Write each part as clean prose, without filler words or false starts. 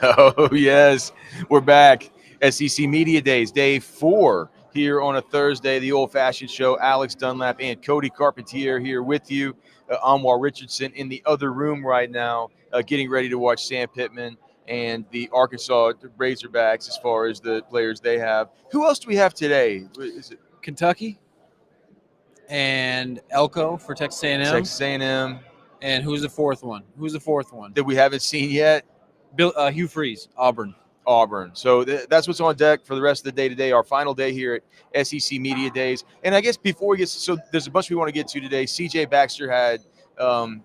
Oh, yes. We're back. SEC Media Days, day 4 here on a Thursday, the old-fashioned show. Alex Dunlap and Cody Carpentier here with you. Anwar Richardson in the other room right now, getting ready to watch Sam Pittman and the Arkansas Razorbacks as far as the players they have. Who else do we have today? Is it Kentucky and Elko for Texas A&M. Texas A&M And who's the fourth one? that we haven't seen yet? Hugh Freeze, Auburn. So that's what's on deck for the rest of the day today, our final day here at SEC Media Days. And I guess before we get – so there's a bunch we want to get to today. CJ Baxter had an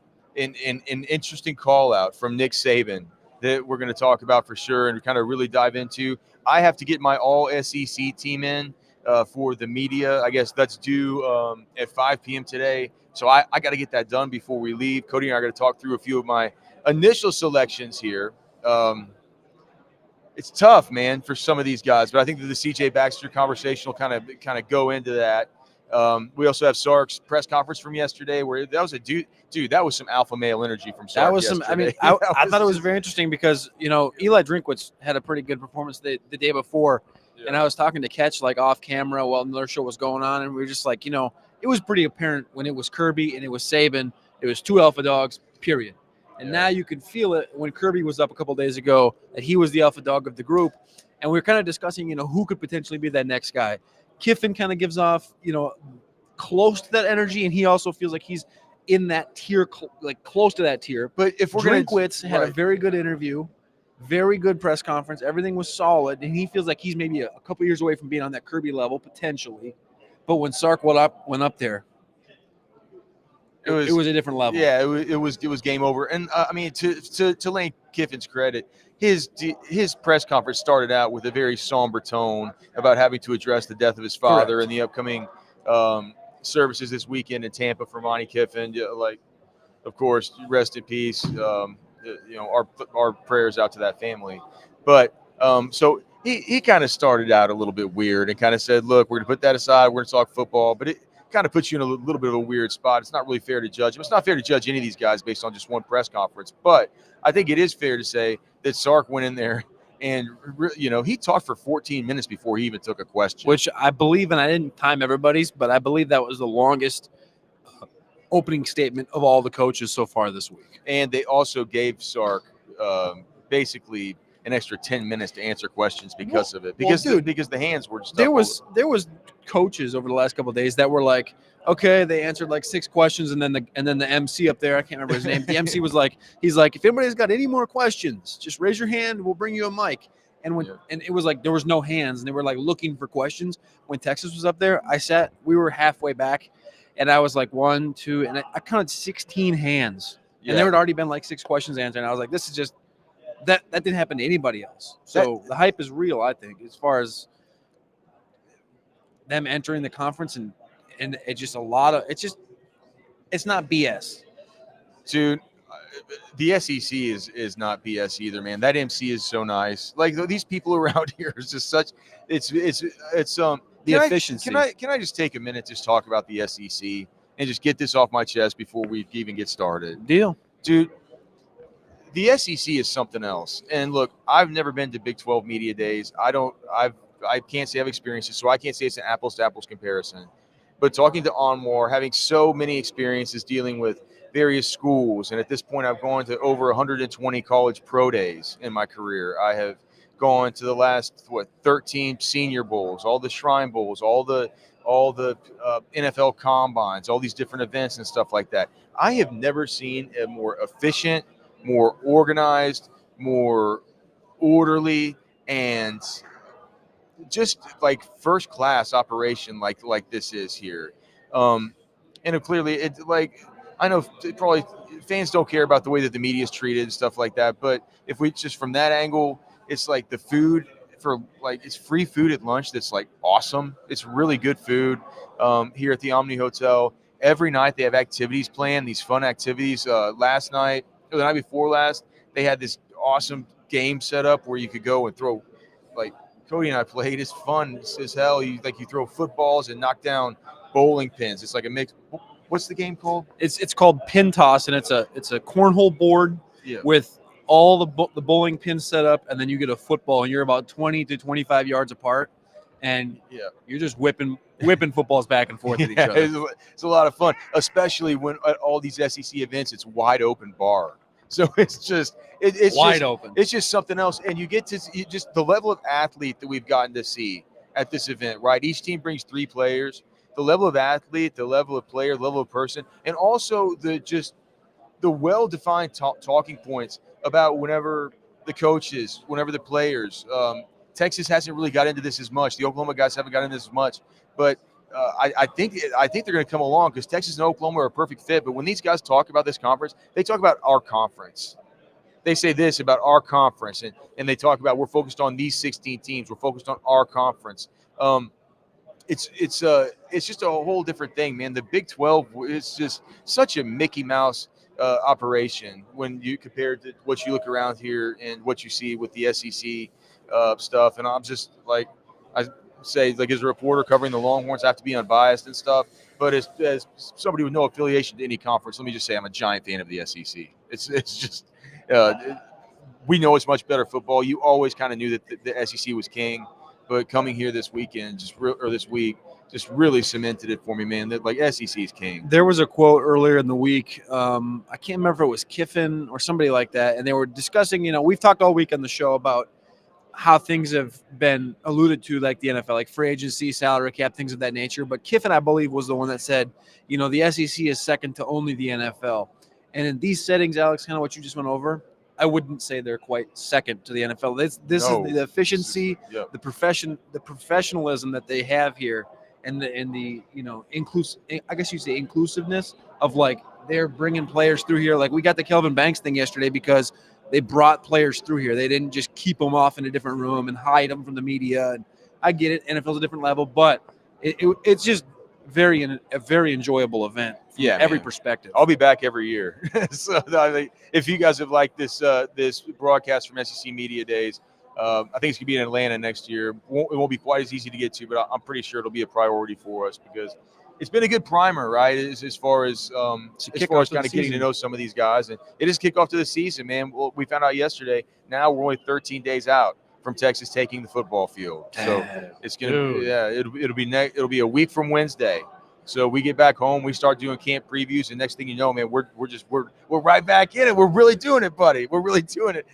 interesting call-out from Nick Saban that we're going to talk about for sure and kind of really dive into. I have to get my all-SEC team in for the media. I guess that's due at 5 p.m. today. So I got to get that done before we leave. Cody and I are going to talk through a few of my initial selections here. It's tough, man, for some of these guys, but I think that the CJ Baxter conversation will kind of go into that. We also have Sark's press conference from yesterday, where that was a dude. That was some alpha male energy from Sark. That was some. I mean, I thought it was very interesting because Eli Drinkwitz had a pretty good performance the day before, and I was talking to Ketch like off camera while another show was going on, and we were just like, it was pretty apparent when it was Kirby and it was Sabin, it was two alpha dogs, period. And now you can feel it when Kirby was up a couple days ago that he was the alpha dog of the group. And we were kind of discussing, who could potentially be that next guy. Kiffin kind of gives off, close to that energy. And he also feels like he's in that tier, close to that tier. But if we're Drinkwitz had a very good interview, very good press conference. Everything was solid. And he feels like he's maybe a couple years away from being on that Kirby level, potentially. But when Sark went up there, it was a different level. Yeah, it was game over. And I mean, to Lane Kiffin's credit, his press conference started out with a very somber tone about having to address the death of his father. Correct. And the upcoming services this weekend in Tampa for Monty Kiffin. Of course, rest in peace. Our prayers out to that family. But so he kind of started out a little bit weird and kind of said, "Look, we're going to put that aside. We're going to talk football." But it kind of puts you in a little bit of a weird spot. It's not really fair to judge him. It's not fair to judge any of these guys based on just one press conference. But I think it is fair to say that Sark went in there and, he talked for 14 minutes before he even took a question. Which I believe, and I didn't time everybody's, but I believe that was the longest opening statement of all the coaches so far this week. And they also gave Sark basically an extra 10 minutes to answer questions because of it. Because the hands were just there was coaches over the last couple of days that were like, okay, they answered like 6 questions, and then the MC up there, I can't remember his name. The MC was like, he's like, if anybody's got any more questions, just raise your hand. We'll bring you a mic. And and it was like there was no hands, and they were like looking for questions. When Texas was up there, we were halfway back, and I was like 1, 2, and I counted 16 hands, and there had already been like 6 questions answered. And I was like, this is just. That didn't happen to anybody else. So the hype is real, I think, as far as them entering the conference and it's just it's not BS. Dude, the SEC is not BS either, man. That MC is so nice. Like these people around here is just such it's the efficiency. Can I just take a minute to just talk about the SEC and just get this off my chest before we even get started? Deal. Dude. The SEC is something else. And look, I've never been to Big 12 media days. I can't say I've experienced it, so I can't say it's an apples to apples comparison. But talking to Anwar, having so many experiences dealing with various schools, and at this point I've gone to over 120 college pro days in my career. I have gone to the last 13 senior bowls, all the Shrine Bowls, all the NFL combines, all these different events and stuff like that. I have never seen a more efficient, more organized, more orderly, and just like first class operation like this is here. And clearly it's like, I know probably fans don't care about the way that the media is treated and stuff like that, but if we just from that angle, it's like the food it's free food at lunch that's like awesome. It's really good food here at the Omni Hotel. Every night they have activities planned, these fun activities. Last night, the night before last, they had this awesome game set up where you could go and throw, like Cody and I played. It's fun as hell. You throw footballs and knock down bowling pins. It's like a mix. What's the game called? It's called pin toss, and it's a cornhole board with all the bowling pins set up, and then you get a football, and you're about 20 to 25 yards apart, and you're just whipping footballs back and forth at each other. It's a lot of fun, especially when at all these SEC events, it's wide open bar. So it's just it's wide just, open. It's just something else, and you get to see just the level of athlete that we've gotten to see at this event. Right, each team brings 3 players. The level of athlete, the level of player, the level of person, and also the well-defined talking points about whenever the coaches, whenever the players. Texas hasn't really got into this as much. The Oklahoma guys haven't got into this as much, but I think they're going to come along because Texas and Oklahoma are a perfect fit. But when these guys talk about this conference, they talk about our conference. They say this about our conference, and they talk about we're focused on these 16 teams. We're focused on our conference. It's just a whole different thing, man. The Big 12 is just such a Mickey Mouse operation when you compare to what you look around here and what you see with the SEC stuff. And I'm just like, I say, like, as a reporter covering the Longhorns, I have to be unbiased and stuff. But as somebody with no affiliation to any conference, let me just say I'm a giant fan of the SEC. It's just we know it's much better football. You always kind of knew that the SEC was king, but coming here this weekend, this week, just really cemented it for me, man. That like SEC is king. There was a quote earlier in the week. I can't remember if it was Kiffin or somebody like that, and they were discussing. We've talked all week on the show about how things have been alluded to, like the NFL, like free agency, salary cap, things of that nature. But Kiffin, I believe, was the one that said, the SEC is second to only the NFL. And in these settings, Alex, kind of what you just went over, I wouldn't say they're quite second to the NFL. This is the efficiency, the professionalism that they have here, and the inclusive. I guess you say inclusiveness of like they're bringing players through here. Like we got the Kelvin Banks thing yesterday because they brought players through here. They didn't just keep them off in a different room and hide them from the media. And I get it, NFL's a different level, but it's just a very enjoyable event from every perspective. I'll be back every year. So if you guys have liked this broadcast from SEC Media Days, I think it's gonna be in Atlanta next year. It won't be quite as easy to get to, but I'm pretty sure it'll be a priority for us because it's been a good primer, right? As far as kind of getting to know some of these guys, and it is kickoff to the season, man. Well, we found out yesterday. Now we're only 13 days out from Texas taking the football field, so it's gonna it'll be a week from Wednesday. So we get back home, we start doing camp previews, and next thing you know, man, we're right back in it. We're really doing it, buddy. We're really doing it.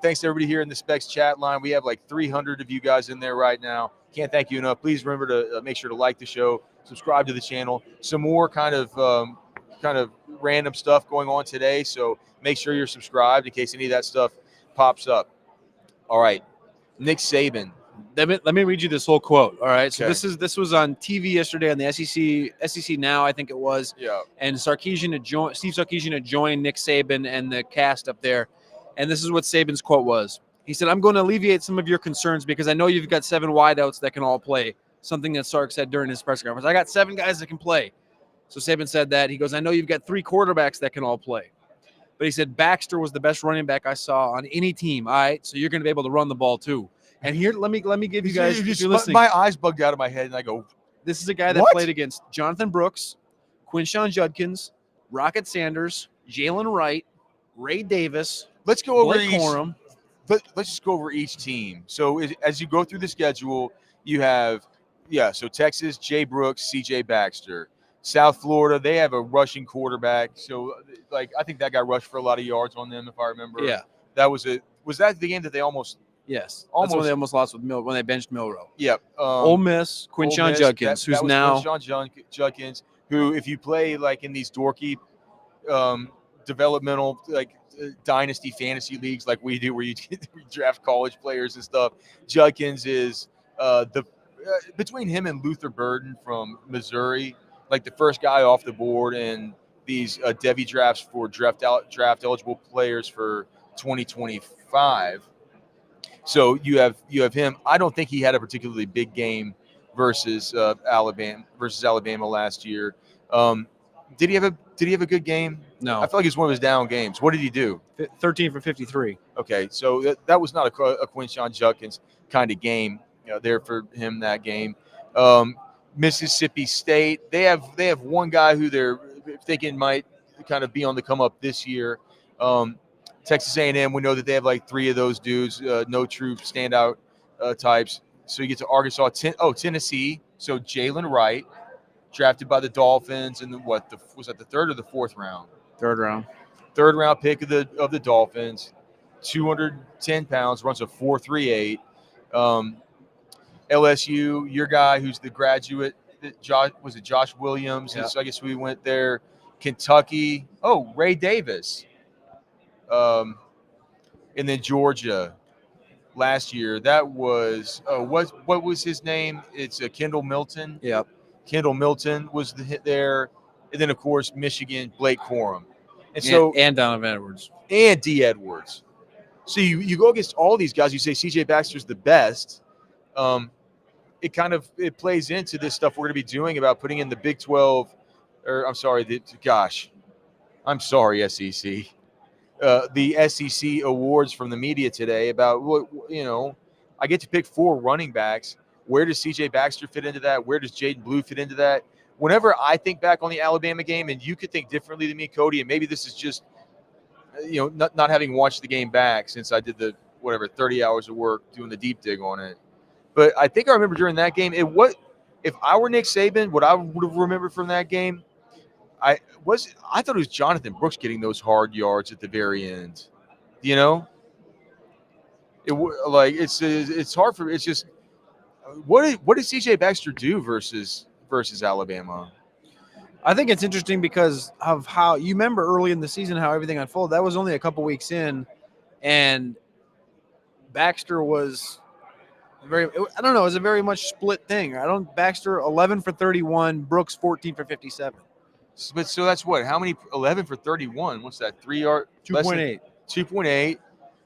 Thanks to everybody here in the Specs chat line. We have like 300 of you guys in there right now. Can't thank you enough. Please remember to make sure to like the show, subscribe to the channel. Some more kind of random stuff going on today, so make sure you're subscribed in case any of that stuff pops up. All right, Nick Saban. Let me read you this whole quote. All right, so this was on TV yesterday on the SEC Now, I think it was. Yeah. And Steve Sarkisian had joined Nick Saban and the cast up there, and this is what Saban's quote was. He said, "I'm going to alleviate some of your concerns because I know you've got 7 wideouts that can all play." Something that Sark said during his press conference. I got 7 guys that can play. So Saban said that. He goes, "I know you've got 3 quarterbacks that can all play." But he said Baxter was the best running back I saw on any team. All right, so you're going to be able to run the ball too. And here, let me give you guys. If you're listening, my eyes bugged out of my head, and I go, "This is a guy that played against Jonathan Brooks, Quinshon Judkins, Rocket Sanders, Jalen Wright, Ray Davis. Let's go over Blake Corum. Let's just go over each team. So as you go through the schedule, you have so Texas, Jay Brooks, CJ Baxter. South Florida, they have a rushing quarterback. So like I think that guy rushed for a lot of yards on them, if I remember. Yeah, was that the game that they almost. Yes, that's when they almost lost with when they benched Milroe. Yep. Ole Miss, Quinshon Judkins, who's now Quinshon Judkins, who if you play like in these dorky developmental like dynasty fantasy leagues like we do, where you draft college players and stuff, Judkins is between him and Luther Burden from Missouri, like the first guy off the board in these Devy drafts for draft eligible players for 2025. So you have him. I don't think he had a particularly big game versus Alabama last year. Did he have a good game? No. I feel like it's one of his down games. What did he do? 13 for 53. Okay, so that was not a Quinshon Judkins kind of game there for him that game. Mississippi State, they have one guy who they're thinking might kind of be on the come up this year. Texas A&M, we know that they have like 3 of those dudes, no true standout types. So you get to Arkansas, Tennessee. So Jalen Wright, drafted by the Dolphins in was that the 3rd or the 4th round? 3rd round. 3rd round pick of the Dolphins, 210 pounds, runs a 4.38. LSU, your guy who's the graduate, Josh Williams? Yeah. I guess we went there. Kentucky, Ray Davis. And then Georgia last year. That was what was his name? It's Kendall Milton. Yep. Kendall Milton was the hit there, and then of course Michigan, Blake Corum, and Donovan Edwards and D. Edwards. So you go against all these guys. You say C.J. Baxter's the best. It plays into this stuff we're going to be doing about putting in the Big 12, or I'm sorry, SEC. The SEC awards from the media today about I get to pick 4 running backs. Where does C.J. Baxter fit into that? Where does Jaden Blue fit into that? Whenever I think back on the Alabama game, and you could think differently than me, Cody, and maybe this is just not having watched the game back since I did the 30 hours of work doing the deep dig on it. But I think I remember during that game, if I were Nick Saban, what I would have remembered from that game, I thought it was Jonathan Brooks getting those hard yards at the very end. It's hard for it's just what did C.J. Baxter do versus Alabama? I think it's interesting because of how you remember early in the season how everything unfolded. That was only a couple weeks in, and Baxter was it was a very much split thing. Baxter 11 for 31, Brooks 14 for 57. But so that's what? How many? 11 for 31. What's that? 3 yard? 2.8. 2.8,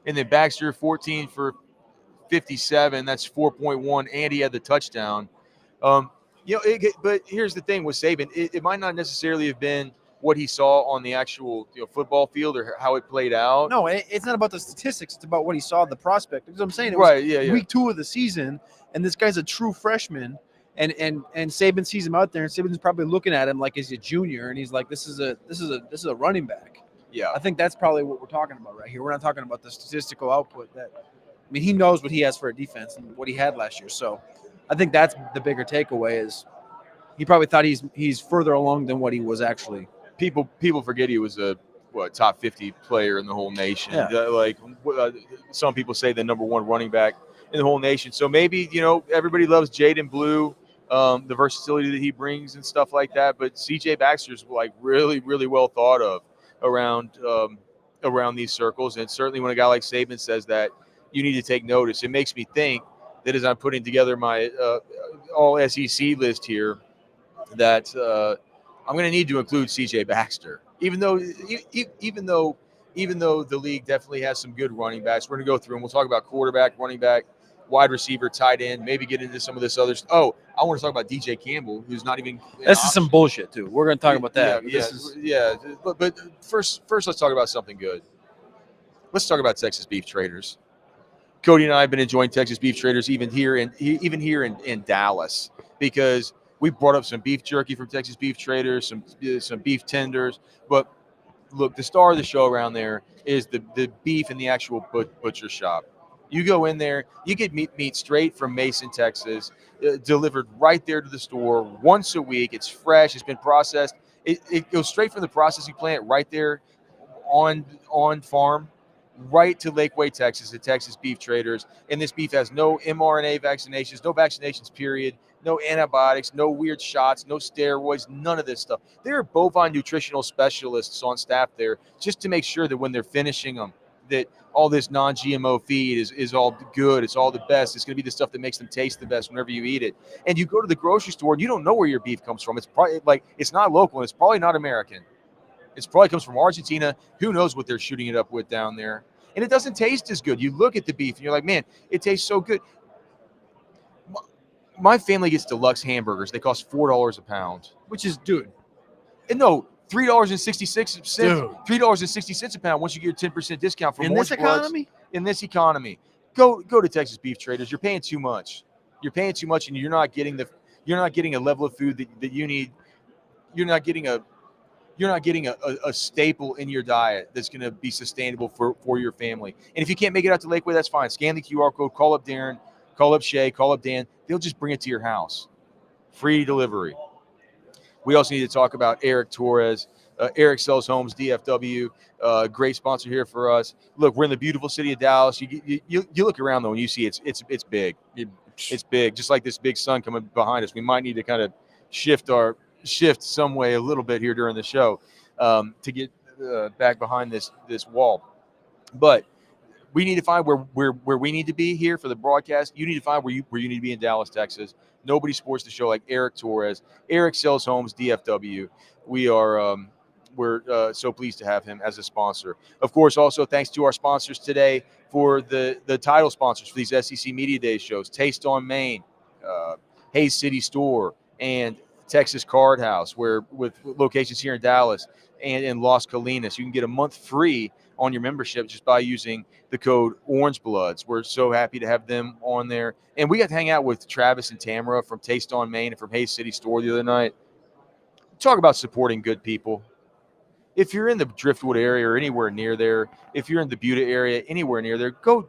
and then Baxter 14 for 57. That's 4.1, and he had the touchdown. But here's the thing with Saban: it might not necessarily have been what he saw on the actual football field or how it played out. No, it's not about the statistics. It's about what he saw, the prospect. Because I'm saying it was week 2 of the season, and this guy's a true freshman, and Saban sees him out there, and Saban's probably looking at him like he's a junior, and he's like, this is a running back. Yeah, I think that's probably what we're talking about right here. We're not talking about the statistical output. He knows what he has for a defense and what he had last year. So I think that's the bigger takeaway is he probably thought he's further along than what he was actually. People forget he was a top 50 player in the whole nation. Yeah. Some people say the number 1 running back in the whole nation. So maybe everybody loves Jaden Blue, the versatility that he brings and stuff like that. But C.J. Baxter's really, really well thought of around these circles, and certainly when a guy like Saban says that, you need to take notice. It makes me think that as I'm putting together my all SEC list here, that I'm going to need to include C.J. Baxter, even though the league definitely has some good running backs. We're going to go through and we'll talk about quarterback, running back, wide receiver, tight end, maybe get into some of this other. Oh, I want to talk about DJ Campbell, who's not even. This is some bullshit too. We're going to talk about that. But first, let's talk about something good. Let's talk about Texas beef traders. Cody and I have been enjoying Texas beef traders even here in Dallas, because we brought up some beef jerky from Texas beef traders, some beef tenders. But look, the star of the show around there is the beef in the actual butcher shop. You go in there, you get meat straight from Mason, Texas, delivered right there to the store once a week. It's fresh. It's been processed. It goes straight from the processing plant right there on farm, right to Lakeway, Texas, at Texas Beef Traders. And this beef has no mRNA vaccinations, no vaccinations, period, no antibiotics, no weird shots, no steroids, none of this stuff. There are bovine nutritional specialists on staff there just to make sure that when they're finishing them, that all this non-GMO feed is all good. It's all the best. It's going to be the stuff that makes them taste the best whenever you eat it. And you go to the grocery store and you don't know where your beef comes from. It's probably it's not local and it's probably not American. It probably comes from Argentina. Who knows what they're shooting it up with down there. And it doesn't taste as good. You look at the beef and you're like, man, it tastes so good. My family gets deluxe hamburgers. They cost $4 a pound. Which is, dude. And no, $3.66. $3.60 a pound once you get a 10% discount from in this economy. In this economy, go to Texas Beef Traders. You're paying too much. You're paying too much, and you're not getting a level of food that you need. You're you're not getting a staple in your diet that's going to be sustainable for your family. And if you can't make it out to Lakeway, that's fine. Scan the QR code, call up Darren, call up Shay, call up Dan. They'll just bring it to your house. Free delivery. We also need to talk about Eric Torres. Eric Sells Homes, DFW, great sponsor here for us. Look, we're in the beautiful city of Dallas. You look around though, and you see it's big. It's big, just like this big sun coming behind us. We might need to kind of shift some way a little bit here during the show to get back behind this wall. But we need to find where we need to be here for the broadcast. You need to find where you need to be in Dallas, Texas. Nobody supports the show like Eric Torres. Eric Sells Homes, DFW. We are we're so pleased to have him as a sponsor. Of course, also thanks to our sponsors today for the title sponsors for these SEC Media Day shows: Taste on Main, Hayes City Store, and Texas Card House, where with locations here in Dallas and in Las Colinas. You can get a month free on your membership just by using the code Orange Bloods. We're so happy to have them on there. And we got to hang out with Travis and Tamara from Taste on Main and from Hayes City Store the other night. Talk about supporting good people. If you're in the Driftwood area or anywhere near there, if you're in the Buda area, anywhere near there, go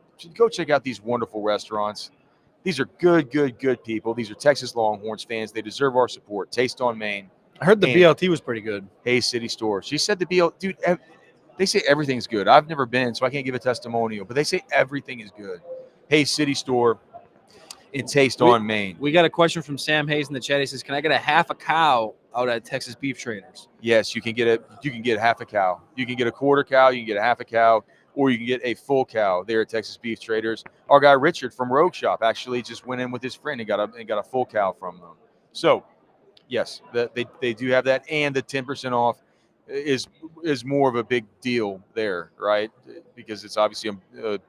check out these wonderful restaurants. These are good people. These are Texas Longhorns fans. They deserve our support. Taste on Main. I heard the BLT was pretty good. Hayes City Store. She said the BLT, dude, they say everything's good. I've never been, so I can't give a testimonial, but they say everything is good. Hayes City Store and Taste on Main. We got a question from Sam Hayes in the chat. He says, "Can I get a half a cow out at Texas Beef Traders?" Yes, you can get half a cow. You can get a quarter cow, you can get a half a cow, or you can get a full cow there at Texas Beef Traders. Our guy Richard from Rogue Shop actually just went in with his friend and got a full cow from them. So, yes, they do have that, and the 10% off is more of a big deal there, right? Because it's obviously a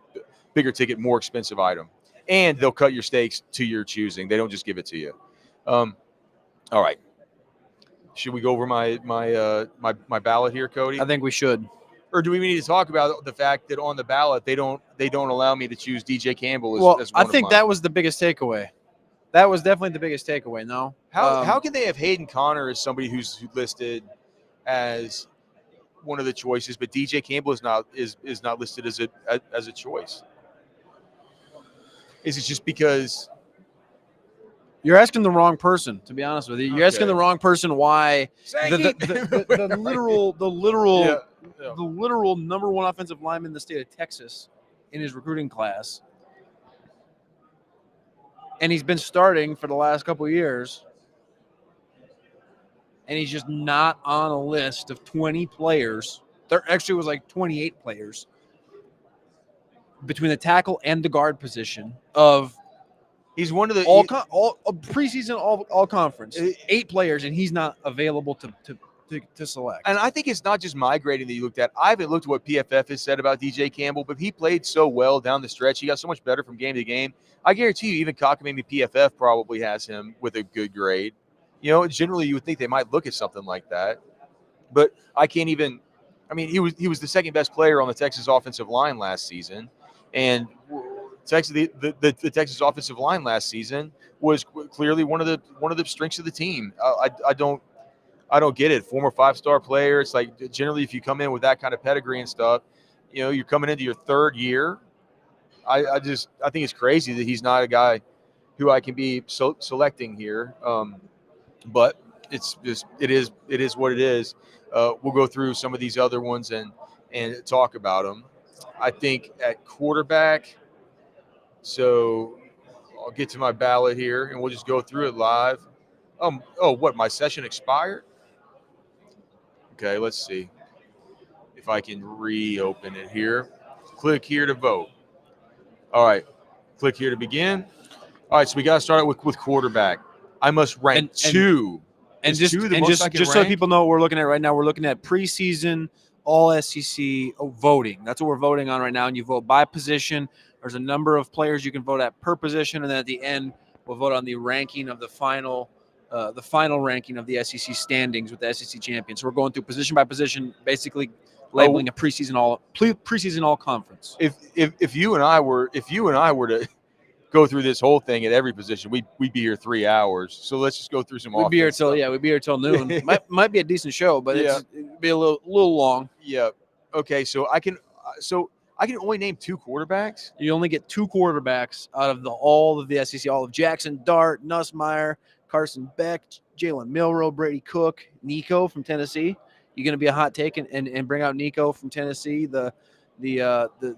bigger ticket, more expensive item, and they'll cut your steaks to your choosing. They don't just give it to you. All right. Should we go over my ballot here, Cody? I think we should. Or do we need to talk about the fact that on the ballot they don't allow me to choose DJ Campbell as I one think of mine? that was the biggest takeaway. That was definitely the biggest takeaway. No, how can they have Hayden Connor as somebody who's listed as one of the choices, but DJ Campbell is not listed as a choice? Is it just because you're asking the wrong person? To be honest with you, you're asking the wrong person why the literal number one offensive lineman in the state of Texas in his recruiting class, and he's been starting for the last couple of years, and he's just not on a list of 20 players. There actually was like 28 players between the tackle and the guard position of he's one of the all preseason all conference 8 players, and he's not available to select. And I think it's not just my grading that you looked at. I haven't looked at what PFF has said about DJ Campbell, but he played so well down the stretch. He got so much better from game to game. I guarantee you, even Cockamamie PFF probably has him with a good grade. You know, generally you would think they might look at something like that, but I can't even. I mean, he was the second best player on the Texas offensive line last season, and the Texas offensive line last season was clearly one of the strengths of the team. I don't get it. Former 5-star player. It's like generally if you come in with that kind of pedigree and stuff, you know, you're coming into your third year. I think it's crazy that he's not a guy who I can be selecting here. But it is what it is. We'll go through some of these other ones and talk about them. I think at quarterback. So I'll get to my ballot here and we'll just go through it live. What, my session expired? Okay, let's see if I can reopen it here. Click here to vote. All right, click here to begin. All right, so we got to start with quarterback. I must rank two. And just so people know what we're looking at right now, we're looking at preseason all SEC voting. That's what we're voting on right now, and you vote by position. There's a number of players you can vote at per position, and then at the end, we'll vote on the ranking of the final ranking of the SEC standings with the SEC champions. So we're going through position by position, basically labeling a preseason all conference. If you and I were to go through this whole thing at every position, we'd be here 3 hours. So let's just go through some. We'd be here offense till stuff. we'd be here till noon. might be a decent show, but Yeah. it'd be a little long. Yeah. Okay. So I can only name 2 quarterbacks. You only get 2 quarterbacks out of all of the SEC, all of Jackson Dart, Nussmeier, Carson Beck, Jalen Milroe, Brady Cook, Nico from Tennessee. You're going to be a hot take and bring out Nico from Tennessee, the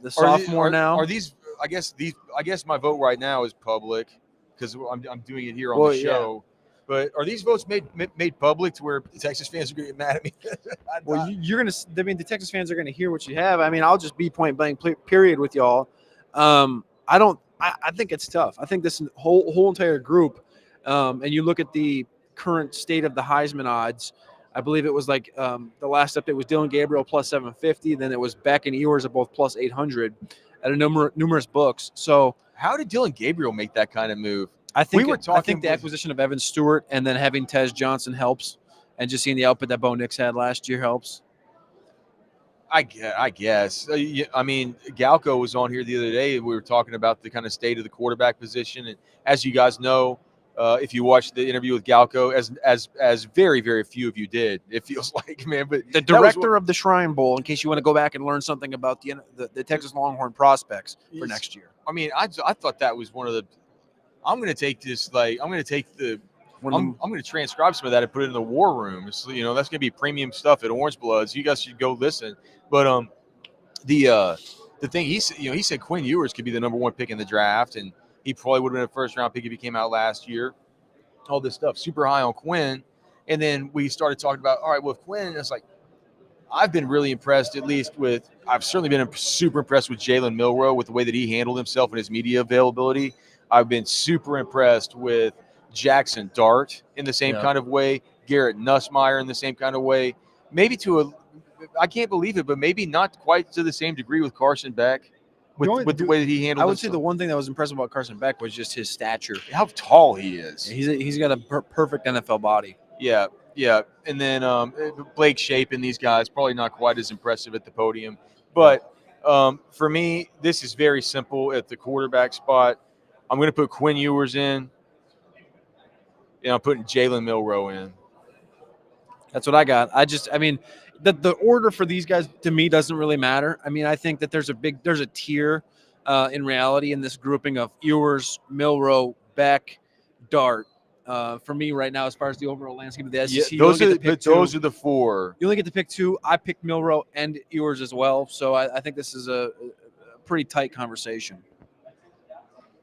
sophomore now. Are these? I guess my vote right now is public because I'm doing it here on the show. Yeah. But are these votes made public to where Texas fans are going to get mad at me? Well, you're going to. I mean, the Texas fans are going to hear what you have. I mean, I'll just be point blank period with y'all. I think it's tough. I think this whole entire group, and you look at the current state of the Heisman odds. I believe it was like the last update was Dylan Gabriel plus 750. Then it was Beck and Ewers at both plus 800 at a numerous books. So how did Dylan Gabriel make that kind of move? I think the acquisition of Evan Stewart and then having Tez Johnson helps, and just seeing the output that Bo Nix had last year helps. I guess. I mean, Galco was on here the other day. We were talking about the kind of state of the quarterback position, and as you guys know, if you watched the interview with Galco, as very, very few of you did, it feels like, man. But the director of the Shrine Bowl, in case you want to go back and learn something about the Texas Longhorn prospects for next year. I mean, I thought that was one of the. I'm going to take this. I'm going to transcribe some of that and put it in the war room. So, that's going to be premium stuff at Orange Bloods. You guys should go listen. But the thing he said Quinn Ewers could be the number 1 pick in the draft, and he probably would have been a first-round pick if he came out last year. All this stuff, super high on Quinn. And then we started talking about, all right, well, if Quinn, it's like, I've been really impressed, I've certainly been super impressed with Jalen Milroe with the way that he handled himself and his media availability. I've been super impressed with Jackson Dart in the same kind of way, Garrett Nussmeier in the same kind of way. Maybe I can't believe it, but maybe not quite to the same degree with Carson Beck. With the way that he handled I would say the one thing that was impressive about Carson Beck was just his stature. How tall he is. He's got a perfect NFL body. Yeah. And then Blake Shape and these guys, probably not quite as impressive at the podium. But for me, this is very simple at the quarterback spot. I'm going to put Quinn Ewers in, and I'm putting Jalen Milroe in. That's what I got. The order for these guys to me doesn't really matter. I mean, I think that there's a tier in reality in this grouping of Ewers, Milroe, Beck, Dart. For me right now, as far as the overall landscape of the SEC, those are the 4. You only get to pick 2. I picked Milroe and Ewers as well, so I think this is a pretty tight conversation.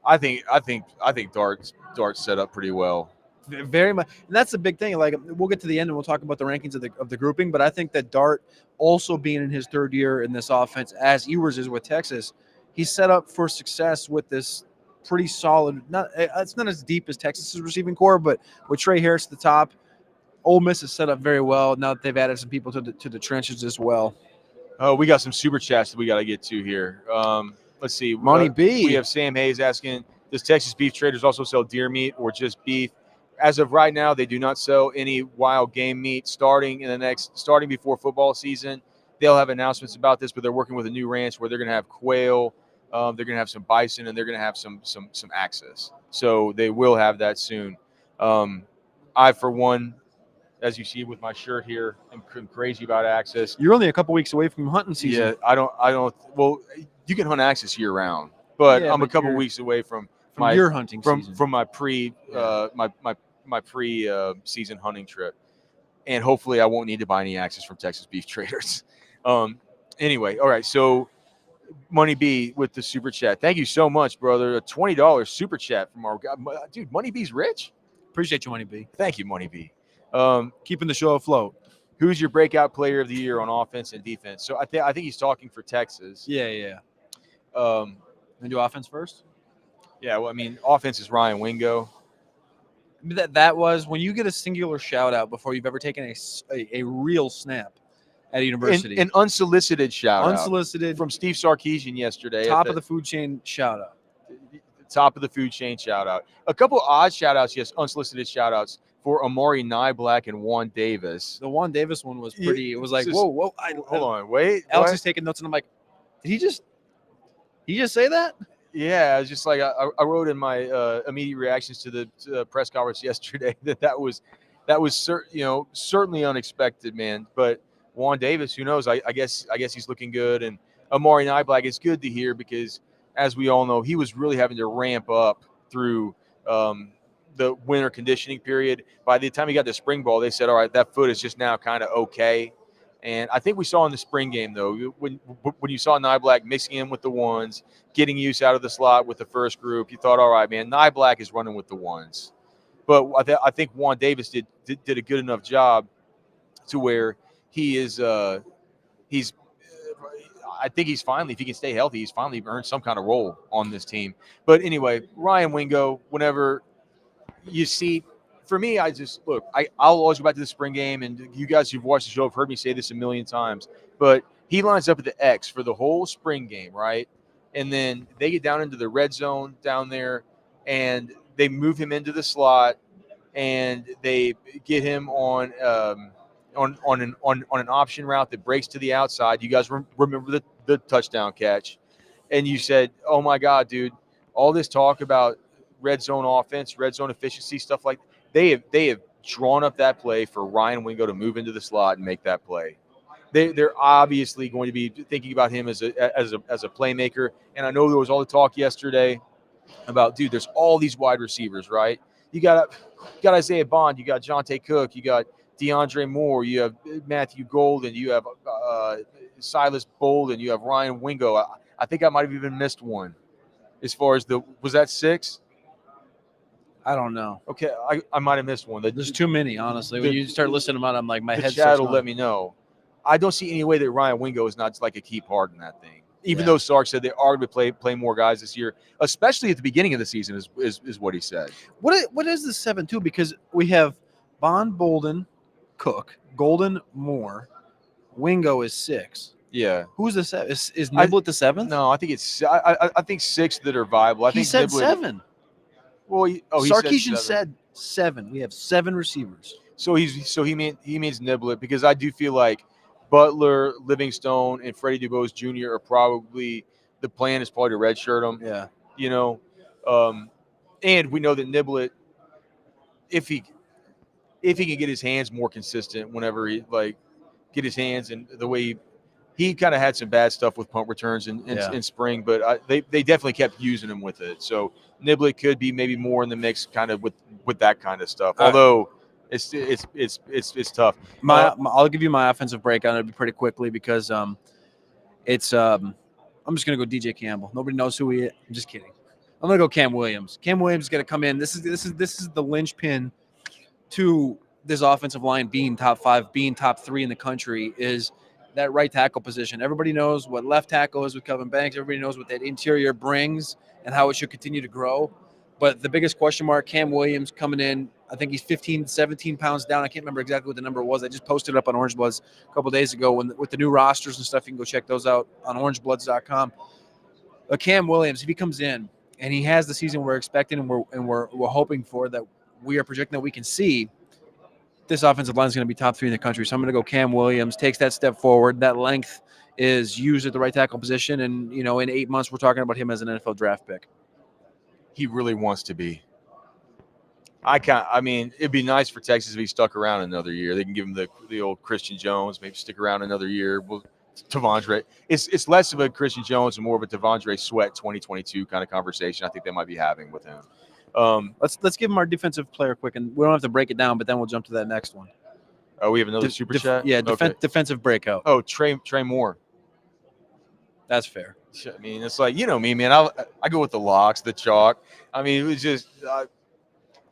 I think Dart's set up pretty well. Very much, and that's the big thing. Like, we'll get to the end and we'll talk about the rankings of the grouping, but I think that Dart, also being in his 3rd year in this offense, as Ewers is with Texas, he's set up for success with this pretty solid. It's not as deep as Texas's receiving core, but with Trey Harris at the top, Ole Miss is set up very well now that they've added some people to the trenches as well. Oh, we got some super chats that we got to get to here. Let's see. Money B. We have Sam Hayes asking, does Texas Beef Traders also sell deer meat or just beef? As of right now, they do not sell any wild game meat starting before football season. They'll have announcements about this, but they're working with a new ranch where they're going to have quail, they're going to have some bison, and they're going to have some access. So they will have that soon. I, for one, as you see with my shirt here, I'm crazy about access. You're only a couple weeks away from hunting season. Yeah, I don't. Well, you can hunt access year round, but I'm a couple weeks away from your hunting season. From my my pre-season hunting trip, and hopefully I won't need to buy any access from Texas Beef Traders. Anyway, all right. So Money B with the super chat. Thank you so much, brother. A $20 super chat from our guy. Dude, Money B's rich. Appreciate you, Money B. Thank you, Money B. Keeping the show afloat. Who's your breakout player of the year on offense and defense? So I think he's talking for Texas. Yeah. And do offense first? Yeah, well, I mean, offense is Ryan Wingo. That was when you get a singular shout out before you've ever taken a real snap at a university. An unsolicited shout out from Steve Sarkisian yesterday. Top of the food chain shout out. Top of the food chain shout out. A couple odd shout outs, yes, unsolicited shout outs for Amari Nyblack and Juan Davis. The Juan Davis one was pretty. It was like, whoa. Hold on, wait. Alex is taking notes, and I'm like, did he just say that? Yeah, it's just like I wrote in my immediate reactions to the press conference yesterday that was certainly unexpected, man. But Juan Davis, who knows? I guess he's looking good, and Amari Niblack is good to hear because, as we all know, he was really having to ramp up through um, the winter conditioning period. By the time he got to spring ball, they said, "All right, that foot is just now kind of okay." And I think we saw in the spring game though, when you saw Niblack mixing in with the ones, getting use out of the slot with the first group, you thought, all right, man, Niblack is running with the ones. But I think Juan Davis did a good enough job to where he is he's I think he's finally, if he can stay healthy, he's finally earned some kind of role on this team. But anyway, Ryan Wingo, whenever you see, for me, I just look. I'll always go back to the spring game, and you guys who've watched the show have heard me say this a million times. But he lines up at the X for the whole spring game, right? And then they get down into the red zone down there, and they move him into the slot, and they get him on an option route that breaks to the outside. You guys remember the touchdown catch, and you said, "Oh my God, dude! All this talk about red zone offense, red zone efficiency, stuff like they have drawn up that play for Ryan Wingo to move into the slot and make that play. They're obviously going to be thinking about him as a playmaker. And I know there was all the talk yesterday about, dude, there's all these wide receivers, right? You got Isaiah Bond, you got Jonte Cook, you got DeAndre Moore, you have Matthew Golden, you have Silas Bolden, you have Ryan Wingo. I think I might have even missed one. As far as was that 6? I don't know. Okay, I might have missed one. There's too many, honestly. When you start listing them out, I'm like, my the head chat starts will going. let me know. I don't see any way that Ryan Wingo is not like a key part in that thing. Even Yeah. though Sark said they are going to play more guys this year, especially at the beginning of the season, is what he said. What is the 7-2? Because we have Bond, Bolden, Cook, Golden, Moore, Wingo is 6. Yeah. Who's the 7? Is Niblet the 7th? No, I think it's I think 6 that are viable. I He think said Niblet, 7. Well, he Sarkisian said 7. said 7. We have 7 receivers. So he means Niblet, because I do feel like Butler, Livingstone, and Freddie DuBose Jr. are probably, the plan is probably to redshirt him. Yeah. You know, and we know that Niblet, if he can get his hands more consistent, whenever he get his hands, and the way he kind of had some bad stuff with punt returns in spring, but they definitely kept using him with it. So Niblet could be maybe more in the mix, kind of with that kind of stuff. Although it's tough. I'll give you my offensive breakdown. It'll be pretty quickly because it's I'm just gonna go DJ Campbell. Nobody knows who he is. I'm just kidding. I'm gonna go Cam Williams. Cam Williams is gonna come in. This is the linchpin to this offensive line being top 5, being top 3 in the country, is that right tackle position. Everybody knows what left tackle is with Kevin Banks. Everybody knows what that interior brings and how it should continue to grow. But the biggest question mark, Cam Williams coming in, I think he's 15, 17 pounds down. I can't remember exactly what the number was. I just posted it up on Orange Bloods a couple of days ago with the new rosters and stuff. You can go check those out on orangebloods.com. But Cam Williams, if he comes in and he has the season we're expecting and we're hoping for, that we are projecting that we can see, this offensive line is going to be top 3 in the country. So I'm going to go Cam Williams, takes that step forward. That length is used at the right tackle position. And, in 8 months, we're talking about him as an NFL draft pick. He really wants to be. I mean, it'd be nice for Texas if he stuck around another year. They can give him the old Christian Jones, maybe stick around another year. Well, Tavondre, it's less of a Christian Jones and more of a Tavondre Sweat 2022 kind of conversation I think they might be having with him. Let's give him our defensive player quick, and we don't have to break it down, but then we'll jump to that next one. Oh, we have another super chat? Yeah, defensive breakout. Oh, Trey Moore. That's fair. I mean, it's like, me, man. I go with the locks, the chalk. I mean, it was just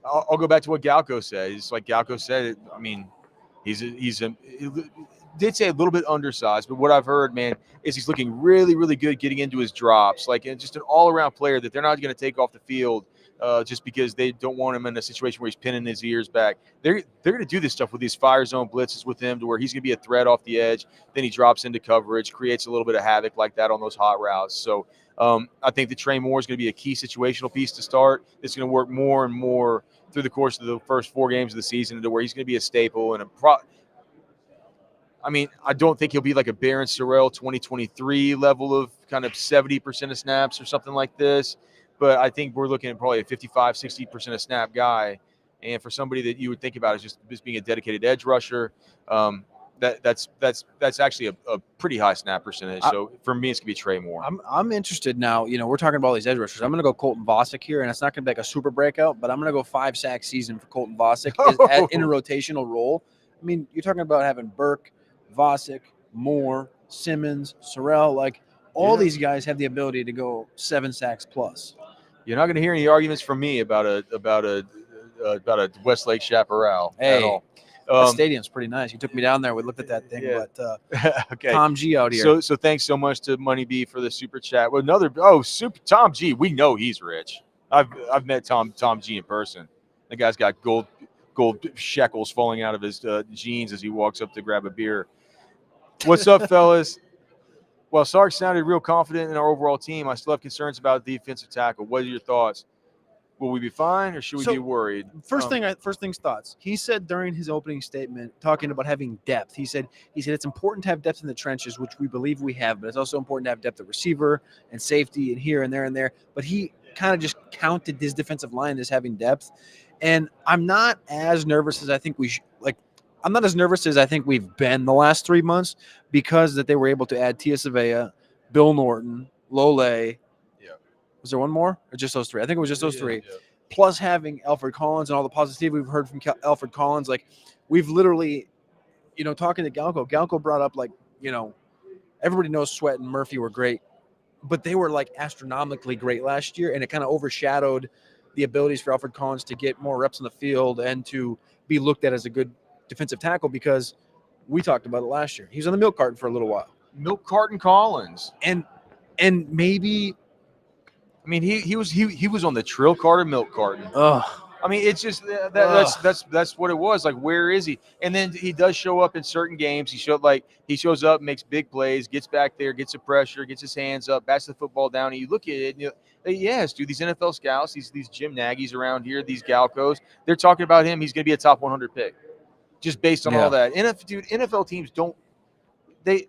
I'll go back to what Galco said. It's like Galco said. I mean, he did say a little bit undersized, but what I've heard, man, is he's looking really, really good getting into his drops. Like, just an all-around player that they're not going to take off the field just because they don't want him in a situation where he's pinning his ears back. They're going to do this stuff with these fire zone blitzes with him, to where he's going to be a threat off the edge. Then he drops into coverage, creates a little bit of havoc like that on those hot routes. So I think that Trey Moore is going to be a key situational piece to start. It's going to work more and more through the course of the first 4 games of the season, to where he's going to be a staple and I mean, I don't think he'll be like a Barron Sorrell 2023 level of kind of 70% of snaps or something like this. But I think we're looking at probably a 55, 60% of snap guy. And for somebody that you would think about as just being a dedicated edge rusher, that's actually a pretty high snap percentage. So for me, it's gonna be Trey Moore. I'm interested now. We're talking about all these edge rushers. I'm gonna go Colton Vasek here, and it's not gonna be like a super breakout, but I'm gonna go 5-sack season for Colton Vasek in a rotational role. I mean, you're talking about having Burke, Vasek, Moore, Simmons, Sorrell, like all these guys have the ability to go 7 sacks plus. You're not going to hear any arguments from me about a Westlake Chaparral at all. That stadium's pretty nice. You took me down there. We looked at that thing. Yeah. But okay. Tom G out here. So thanks so much to Money B for the super chat. Well, Tom G. We know he's rich. I've met Tom G in person. The guy's got gold shekels falling out of his jeans as he walks up to grab a beer. What's up, fellas? While Sark sounded real confident in our overall team, I still have concerns about defensive tackle. What are your thoughts? Will we be fine, or should we be worried? First things thoughts. He said during his opening statement, talking about having depth, he said it's important to have depth in the trenches, which we believe we have, but it's also important to have depth at receiver and safety and here and there and there. But he kind of just counted his defensive line as having depth, and I'm not as nervous as I think we should. I'm not as nervous as I think we've been the last 3 months because that they were able to add Tia Savea, Bill Norton, Lole. Yeah. Was there one more or just those three? I think it was just those three. Yeah. Plus having Alfred Collins and all the positivity we've heard from Alfred Collins. Like we've literally, talking to Galco brought up everybody knows Sweat and Murphy were great, but they were like astronomically great last year. And it kind of overshadowed the abilities for Alfred Collins to get more reps on the field and to be looked at as a good defensive tackle because we talked about it last year. He was on the milk carton for a little while. Milk carton Collins. And maybe he was on the trill carton, milk carton. Ugh. I mean, it's just that's what it was. Like, where is he? And then he does show up in certain games. He shows up, makes big plays, gets back there, gets the pressure, gets his hands up, bats the football down. And you look at it, and yes, dude, these NFL scouts, these Jim Nagy's around here, these Galcos, they're talking about him. He's going to be a top 100 pick. Just based on all that. NFL teams don't – they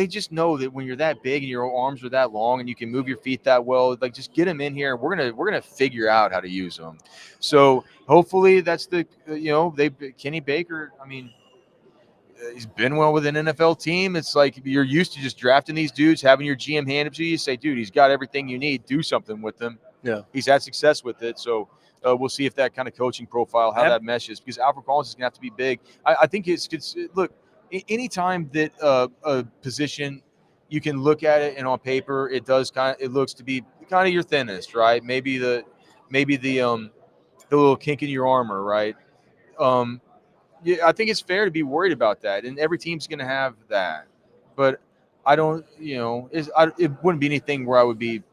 just know that when you're that big and your arms are that long and you can move your feet that well, like just get them in here and we're gonna figure out how to use them. So hopefully that's the Kenny Baker. I mean, he's been well with an NFL team. It's like you're used to just drafting these dudes, having your GM hand it to you, say, dude, he's got everything you need. Do something with him. Yeah, he's had success with it. So. We'll see if that kind of coaching profile, how that meshes, because Alfred Collins is going to have to be big. I think it's look, anytime that a position you can look at it and on paper it looks to be kind of your thinnest, right? Maybe the little kink in your armor, right? I think it's fair to be worried about that, and every team's going to have that. But I don't, it wouldn't be anything where I would be.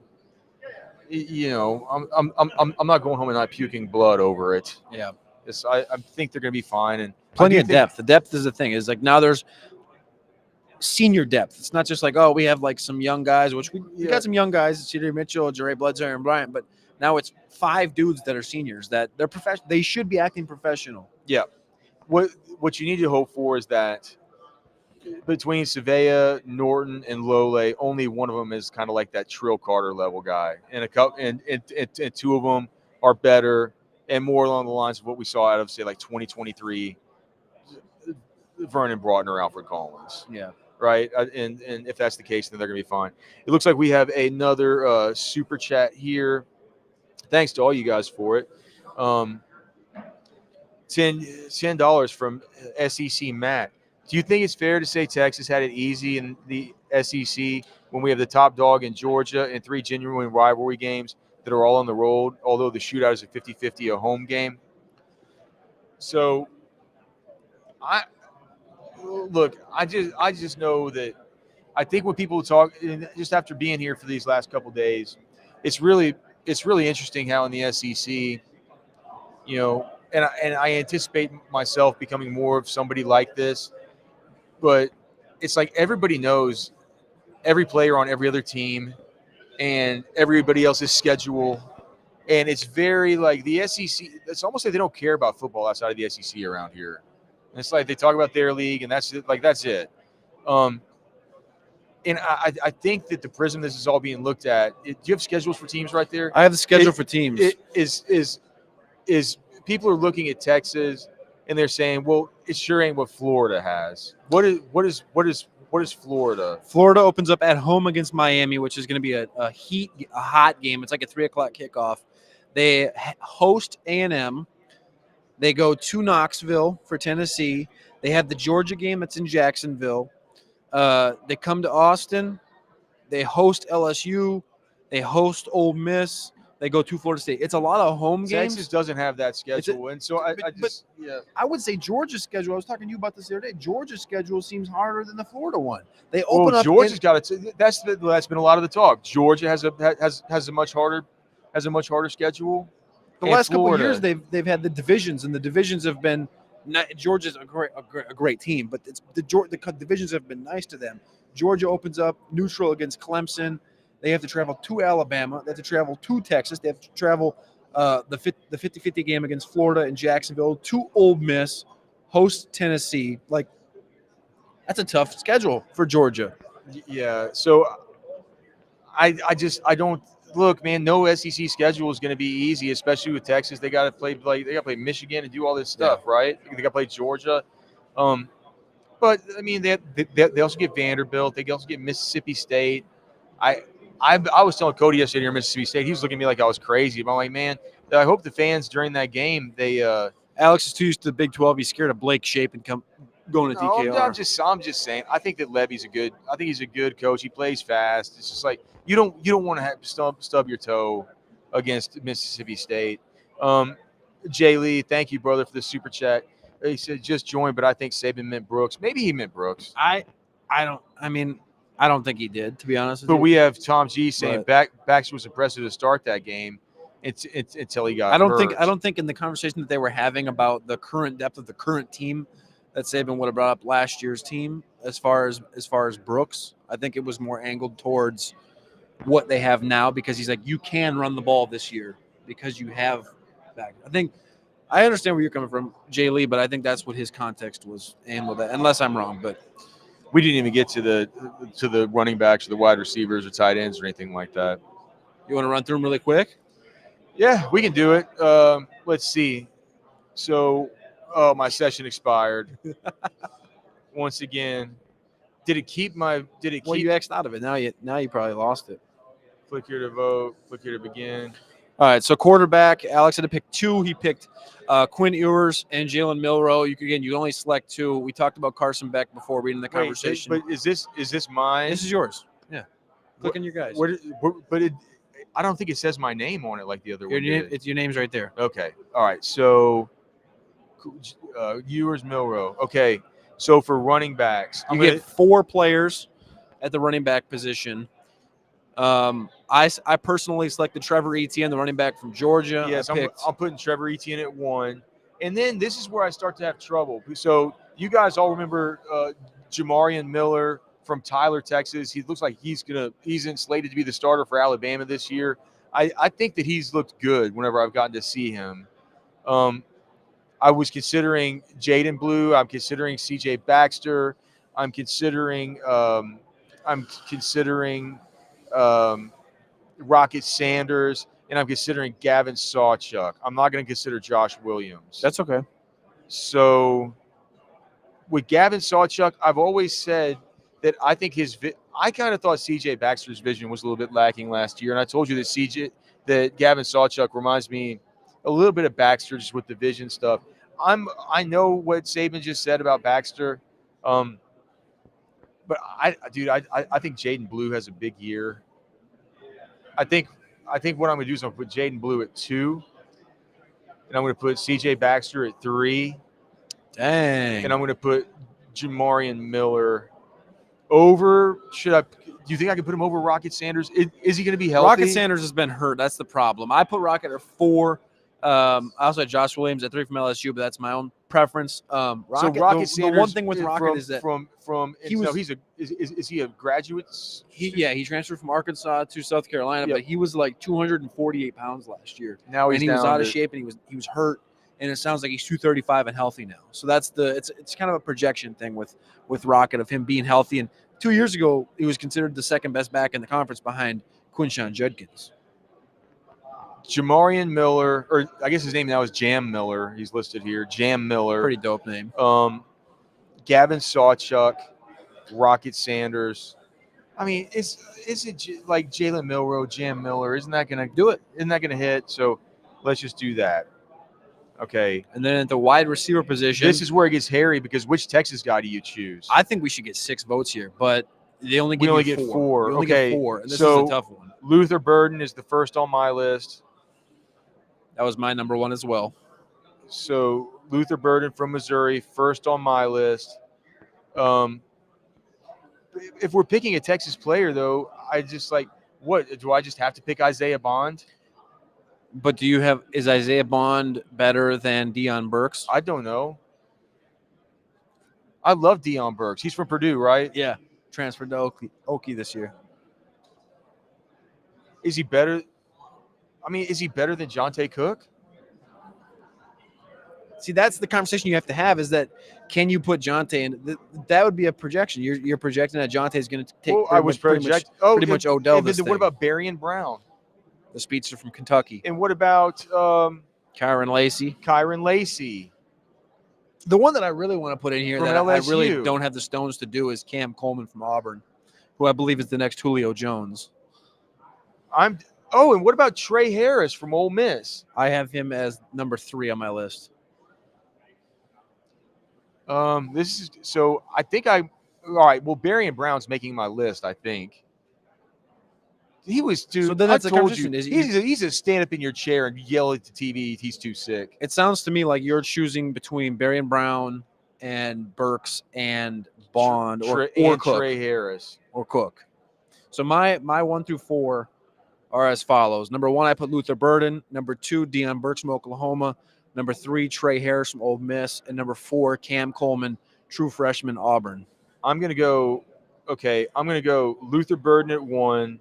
I'm not going home and not puking blood over it. Yeah, I think they're going to be fine and plenty of depth. The depth is the thing. Is like now there's senior depth. It's not just like we have like some young guys, which we got some young guys, Cedar Mitchell, Jerry Bledsoe, and Bryant, but now it's 5 dudes that are seniors that they're professional. They should be acting professional. Yeah. What you need to hope for is that between Savea, Norton, and Lole, only one of them is kind of like that Trill Carter level guy, and and 2 of them are better and more along the lines of what we saw out of, say, like 2023 Vernon Broughton or Alfred Collins. Yeah. Right. And if that's the case, then they're going to be fine. It looks like we have another super chat here. Thanks to all you guys for it. $10 from SEC Matt. Do you think it's fair to say Texas had it easy in the SEC when we have the top dog in Georgia and 3 genuine rivalry games that are all on the road, although the shootout is a 50-50 a home game? So, I just know that I think when people talk, just after being here for these last couple of days, it's really interesting how in the SEC, and I anticipate myself becoming more of somebody like this. But it's like everybody knows every player on every other team and everybody else's schedule. And it's very like the SEC, it's almost like they don't care about football outside of the SEC around here. And it's like they talk about their league, and that's it. Like that's it. Um, and I think that the prism this is all being looked at. Do you have schedules for teams right there? I have the schedule for teams. It is people are looking at Texas and they're saying, well, it sure ain't what Florida has. What is Florida? Florida opens up at home against Miami, which is going to be a hot game. It's like a 3:00 kickoff. They host A&M. They go to Knoxville for Tennessee. They have the Georgia game that's in Jacksonville. They come to Austin. They host LSU. They host Ole Miss. They go to Florida State. It's a lot of home games. Texas doesn't have that schedule, and so I would say Georgia's schedule. I was talking to you about this the other day. Georgia's schedule seems harder than the Florida one. They open up. Georgia's got it. That's been a lot of the talk. Georgia has a much harder schedule. The last couple of years, they've had the divisions, and the divisions have been. Georgia's a great team, but the divisions have been nice to them. Georgia opens up neutral against Clemson. They have to travel to Alabama. They have to travel to Texas. They have to travel the 50-50 game against Florida and Jacksonville, to Ole Miss, host Tennessee. Like, that's a tough schedule for Georgia. Yeah. So I don't look, man. No SEC schedule is going to be easy, especially with Texas. They got to play Michigan and do all this stuff, right? They got to play Georgia. But I mean, they also get Vanderbilt. They also get Mississippi State. I was telling Cody yesterday near Mississippi State, he was looking at me like I was crazy. But I'm like, man, I hope the fans during that game, they Alex is too used to the Big 12. He's scared of Blake Shapen going to DKR. I'm just saying. I think that Levy's he's a good coach. He plays fast. It's just like you don't want to have stub your toe against Mississippi State. Jay Lee, thank you, brother, for the super chat. He said just joined, but I think Saban meant Brooks. Maybe he meant Brooks. I don't think he did, to be honest with you. But we have Tom G saying Baxter was impressive to start that game until he got hurt. I don't think in the conversation that they were having about the current depth of the current team that Saban would have brought up last year's team as far as Brooks. I think it was more angled towards what they have now, because he's like, you can run the ball this year because you have that. I understand where you're coming from, Jay Lee, but I think that's what his context was aimed with that, unless I'm wrong. But we didn't even get to the running backs or the wide receivers or tight ends or anything like that. You want to run through them really quick? Yeah, we can do it. Let's see. So, my session expired. Once again, did it keep? Well, you X'd out of it. Now you probably lost it. Click here to vote. Click here to begin. All right, so quarterback, Alex had to pick two. He picked Quinn Ewers and Jalen Milroe. You only select two. We talked about Carson Beck before reading the conversation. But is this mine? This is yours. Yeah. Click on your guys. I don't think it says my name on it like the other one did. Your name's right there. Okay. All right. So Ewers, Milroe. Okay. So for running backs, you get four players at the running back position. I personally selected Trevor Etienne, the running back from Georgia. Yes, I'm putting Trevor Etienne at 1. And then this is where I start to have trouble. So you guys all remember Jamarian Miller from Tyler, Texas. He looks like he's slated to be the starter for Alabama this year. I think that he's looked good whenever I've gotten to see him. I was considering Jaden Blue. I'm considering CJ Baxter. I'm considering Rocket Sanders, and I'm considering Gavin Sawchuk. I'm not going to consider Josh Williams. That's okay. So with Gavin Sawchuk, I've always said that I think I kind of thought CJ Baxter's vision was a little bit lacking last year, and I told you that Gavin Sawchuk reminds me a little bit of Baxter just with the vision stuff. I know what Saban just said about Baxter, but I think Jaden Blue has a big year. I think what I'm going to do is I'm going to put Jaden Blue at 2, and I'm going to put CJ Baxter at 3. Dang. And I'm going to put Jamarian Miller over. Do you think I can put him over Rocket Sanders? Is he going to be healthy? Rocket Sanders has been hurt. That's the problem. I put Rocket at 4. I also had Josh Williams at 3 from LSU, but that's my own preference. Rocket Sanders, the one thing with Rocket is that is he a graduate? He transferred from Arkansas to South Carolina, but he was like 248 pounds last year. Now he was out of shape, and he was hurt. and it sounds like he's 235 and healthy now. So that's it's kind of a projection thing with Rocket of him being healthy. And 2 years ago, he was considered the second best back in the conference behind Quinshawn Judkins. Jamarian Miller, or I guess his name now is Jam Miller. He's listed here. Jam Miller. Pretty dope name. Gavin Sawchuk, Rocket Sanders. I mean, is it like Jalen Milroe, Jam Miller? Isn't that going to do it? Isn't that going to hit? So let's just do that. Okay. And then at the wide receiver position, this is where it gets hairy because which Texas guy do you choose? I think we should get 6 votes here, but they only give get 4. We only okay. get 4, and this so is a tough one. Luther Burden is the first on my list. That was my number 1 as well. So Luther Burden from Missouri, first on my list. If we're picking a Texas player, though, I just like, what do I just have to pick Isaiah Bond? But is Isaiah Bond better than Deion Burks? I don't know. I love Deion Burks. He's from Purdue, right? Yeah, transferred to Okie this year. Is he better? I mean, is he better than Jonte Cook? See, that's the conversation you have to have, is that can you put Jonte in? That would be a projection. You're projecting that Jonte is going to take pretty much Odell this thing. What about Berrien Brown? The speedster from Kentucky. And what about Kyron Lacey? The one that I really want to put in here from that LSU. I really don't have the stones to do is Cam Coleman from Auburn, who I believe is the next Julio Jones. And what about Trey Harris from Ole Miss? I have him as number 3 on my list. I think all right. Well, Berrien Brown's making my list, I think. He was too. So then that's I the told conversation. you, he's a stand up in your chair and yell at the TV. He's too sick. It sounds to me like you're choosing between Berrien Brown and Burks and Bond or Cook. Trey Harris or Cook. So my 1 through 4 are as follows. Number 1, I put Luther Burden. Number 2, Deion Burks from Oklahoma. Number 3, Trey Harris from Ole Miss. And number 4, Cam Coleman, true freshman, Auburn. I'm going to go Luther Burden at 1.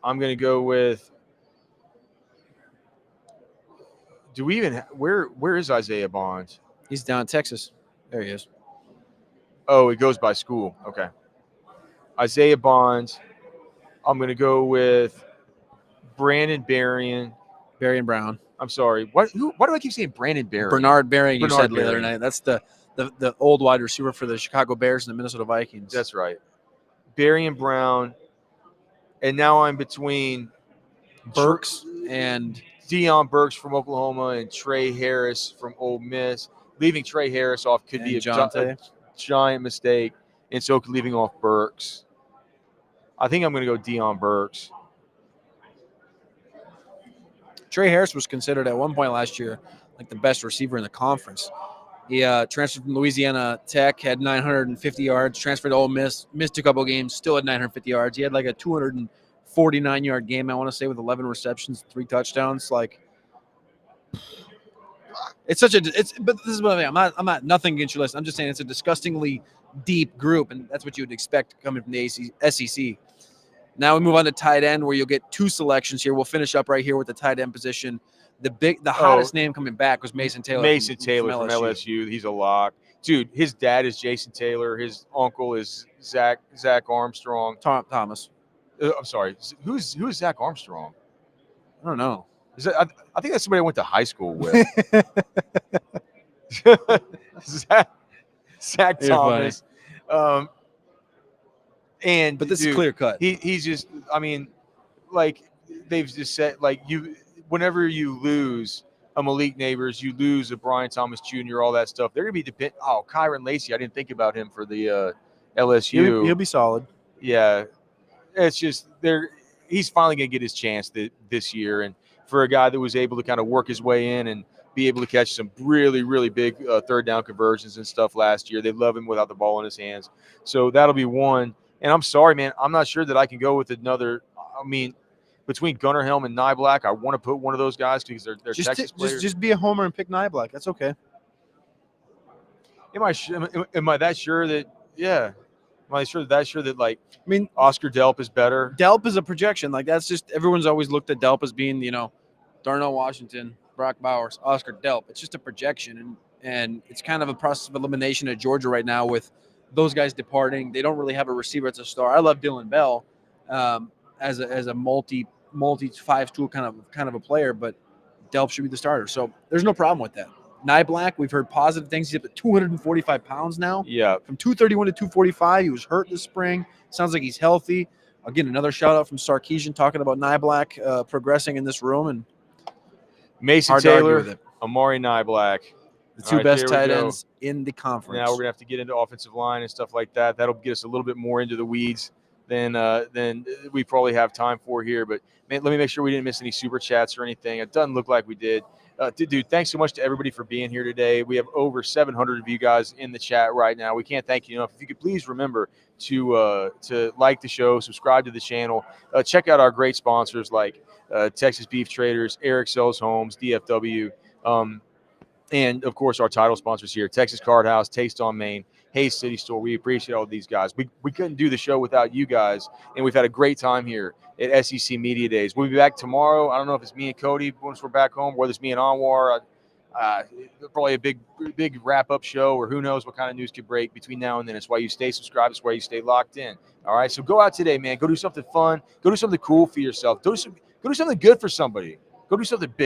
I'm going to go with – where is Isaiah Bond? He's down in Texas. There he is. Oh, it goes by school. Okay. Isaiah Bond. I'm going to go with Brandon Berrien. Berrien Brown. I'm sorry. Why do I keep saying Brandon Berrien? Bernard Berrien, you said the other night. That's the old wide receiver for the Chicago Bears and the Minnesota Vikings. That's right. Berrien Brown. And now I'm between Burks and Deion Burks from Oklahoma and Trey Harris from Ole Miss. Leaving Trey Harris off could be a giant mistake. And so leaving off Burks. I think I'm going to go Deion Burks. Trey Harris was considered at one point last year like the best receiver in the conference. He transferred from Louisiana Tech, had 950 yards, transferred to Ole Miss, missed a couple games, still had 950 yards. He had like a 249-yard game, I want to say, with 11 receptions, 3 touchdowns. Like, but this is what I'm not nothing against your list. I'm just saying it's a disgustingly deep group, and that's what you would expect coming from the SEC. Now we move on to tight end, where you'll get 2 selections here. We'll finish up right here with the tight end position. The hottest name coming back was Mason Taylor. From LSU. He's a lock. Dude, his dad is Jason Taylor. His uncle is Zach Armstrong. Thomas. I'm sorry. Who is Zach Armstrong? I don't know. I think that's somebody I went to high school with. Zach Thomas. But this is clear cut. He's just, I mean, like they've just said, like whenever you lose a Malik Neighbors, you lose a Brian Thomas Jr., all that stuff. They're going to be Kyron Lacey. I didn't think about him for the LSU. He'll be solid. Yeah. It's just he's finally going to get his chance this year. And for a guy that was able to kind of work his way in and be able to catch some really, really big third down conversions and stuff last year, they love him without the ball in his hands. So that'll be one. And I'm sorry, man, I'm not sure that I can go with another. I mean, between Gunnar Helm and Nyblack, I want to put one of those guys because they're Texas players. Just be a homer and pick Nyblack. That's okay. Am I that sure that? Yeah. Am I sure that like? I mean, Oscar Delp is better. Delp is a projection. Like that's just everyone's always looked at Delp as being Darnell Washington, Brock Bowers, Oscar Delp. It's just a projection, and it's kind of a process of elimination at Georgia right now with those guys departing. They don't really have a receiver that's a star. I love Dylan Bell as a multi 5-tool kind of a player, but Delp should be the starter. So there's no problem with that. Black, we've heard positive things. He's up at 245 pounds now. Yeah. From 231 to 245. He was hurt this spring. Sounds like he's healthy. Again, another shout out from Sarkeesian talking about Black progressing in this room, and Mason Taylor, Amari Black, the two best tight ends in the conference. Now we're gonna have to get into offensive line and stuff like that. That'll get us a little bit more into the weeds than we probably have time for here. But man, let me make sure we didn't miss any super chats or anything. It doesn't look like we did. Dude, thanks so much to everybody for being here today. We have over 700 of you guys in the chat right now. We can't thank you enough. If you could please remember to like the show, subscribe to the channel, check out our great sponsors like Texas Beef Traders, Eric Sells Homes, DFW, and of course our title sponsors here, Texas Card House, Taste on Main, Hayes City Store. We appreciate all these guys. We couldn't do the show without you guys, and we've had a great time here at SEC Media Days. We'll be back tomorrow. I don't know if it's me and Cody once we're back home, whether it's me and Anwar. Probably a big wrap-up show, or who knows what kind of news could break between now and then. It's why you stay subscribed. It's why you stay locked in. All right, so go out today, man. Go do something fun. Go do something cool for yourself. Go do something good for somebody. Go do something big.